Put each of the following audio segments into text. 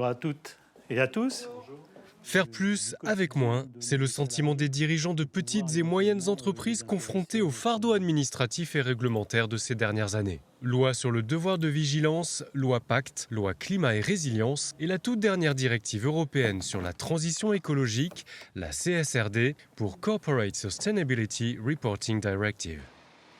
à toutes et à tous. Faire plus avec moins, c'est le sentiment des dirigeants de petites et moyennes entreprises confrontés au fardeau administratif et réglementaire de ces dernières années. Loi sur le devoir de vigilance, loi Pacte, loi climat et résilience et la toute dernière directive européenne sur la transition écologique, la CSRD, pour Corporate Sustainability Reporting Directive.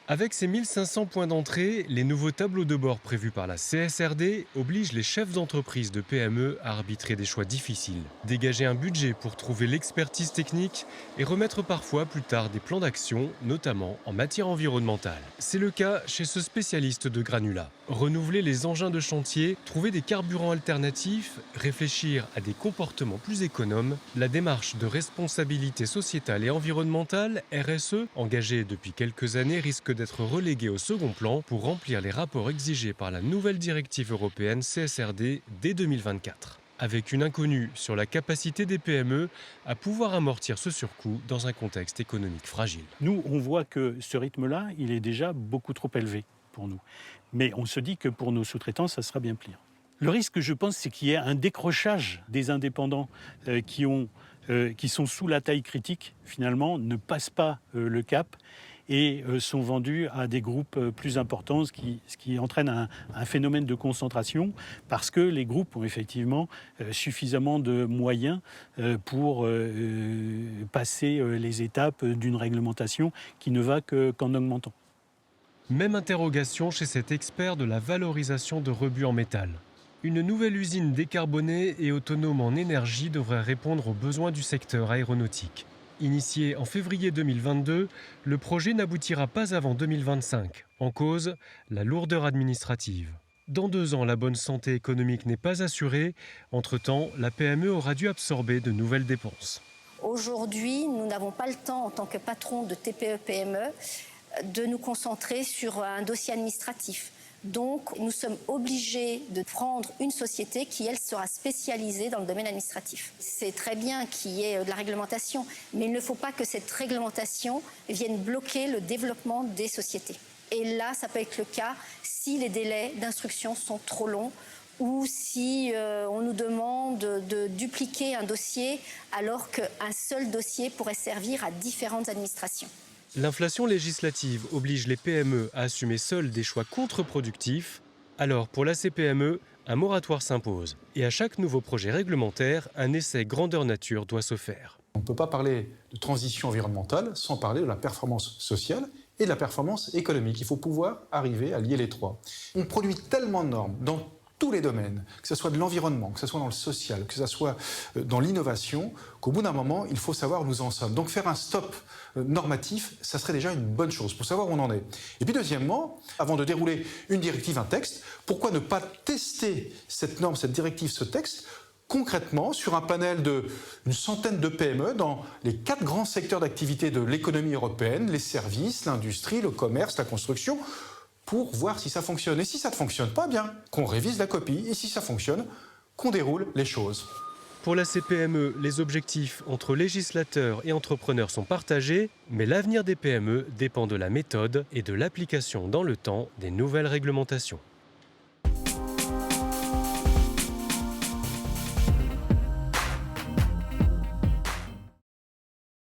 Avec ses 1500 points d'entrée, les nouveaux tableaux de bord prévus par la CSRD obligent les chefs d'entreprise de PME à arbitrer des choix difficiles, dégager un budget pour trouver l'expertise technique et remettre parfois plus tard des plans d'action, notamment en matière environnementale. C'est le cas chez ce spécialiste de granulats. Renouveler les engins de chantier, trouver des carburants alternatifs, réfléchir à des comportements plus économes, la démarche de responsabilité sociétale et environnementale, RSE, engagée depuis quelques années, risque d'être relégué au second plan pour remplir les rapports exigés par la nouvelle directive européenne CSRD dès 2024. Avec une inconnue sur la capacité des PME à pouvoir amortir ce surcoût dans un contexte économique fragile. Nous, on voit que ce rythme-là, il est déjà beaucoup trop élevé pour nous. Mais on se dit que pour nos sous-traitants, ça sera bien pire. Le risque, je pense, c'est qu'il y ait un décrochage des indépendants qui sont sous la taille critique, finalement, ne passent pas le cap et sont vendus à des groupes plus importants, ce qui entraîne un phénomène de concentration, parce que les groupes ont effectivement suffisamment de moyens pour passer les étapes d'une réglementation qui ne va qu'en augmentant. Même interrogation chez cet expert de la valorisation de rebuts en métal. Une nouvelle usine décarbonée et autonome en énergie devrait répondre aux besoins du secteur aéronautique. Initié en février 2022, le projet n'aboutira pas avant 2025. En cause, la lourdeur administrative. Dans 2 ans, la bonne santé économique n'est pas assurée. Entre-temps, la PME aura dû absorber de nouvelles dépenses. Aujourd'hui, nous n'avons pas le temps, en tant que patron de TPE-PME, de nous concentrer sur un dossier administratif. Donc, nous sommes obligés de prendre une société qui, elle, sera spécialisée dans le domaine administratif. C'est très bien qu'il y ait de la réglementation, mais il ne faut pas que cette réglementation vienne bloquer le développement des sociétés. Et là, ça peut être le cas si les délais d'instruction sont trop longs ou si on nous demande de dupliquer un dossier alors qu'un seul dossier pourrait servir à différentes administrations. L'inflation législative oblige les PME à assumer seules des choix contre-productifs. Alors, pour la CPME, un moratoire s'impose. Et à chaque nouveau projet réglementaire, un essai grandeur nature doit se faire. On ne peut pas parler de transition environnementale sans parler de la performance sociale et de la performance économique. Il faut pouvoir arriver à lier les trois. On produit tellement de normes dans tous les domaines, que ce soit de l'environnement, que ce soit dans le social, que ce soit dans l'innovation, qu'au bout d'un moment, il faut savoir où nous en sommes. Donc faire un stop normatif, ça serait déjà une bonne chose pour savoir où on en est. Et puis deuxièmement, avant de dérouler une directive, un texte, pourquoi ne pas tester cette norme, cette directive, ce texte concrètement sur un panel d'une centaine de PME dans les 4 grands secteurs d'activité de l'économie européenne, les services, l'industrie, le commerce, la construction, pour voir si ça fonctionne. Et si ça ne fonctionne pas, bien qu'on révise la copie. Et si ça fonctionne, qu'on déroule les choses. Pour la CPME, les objectifs entre législateurs et entrepreneurs sont partagés, mais l'avenir des PME dépend de la méthode et de l'application dans le temps des nouvelles réglementations.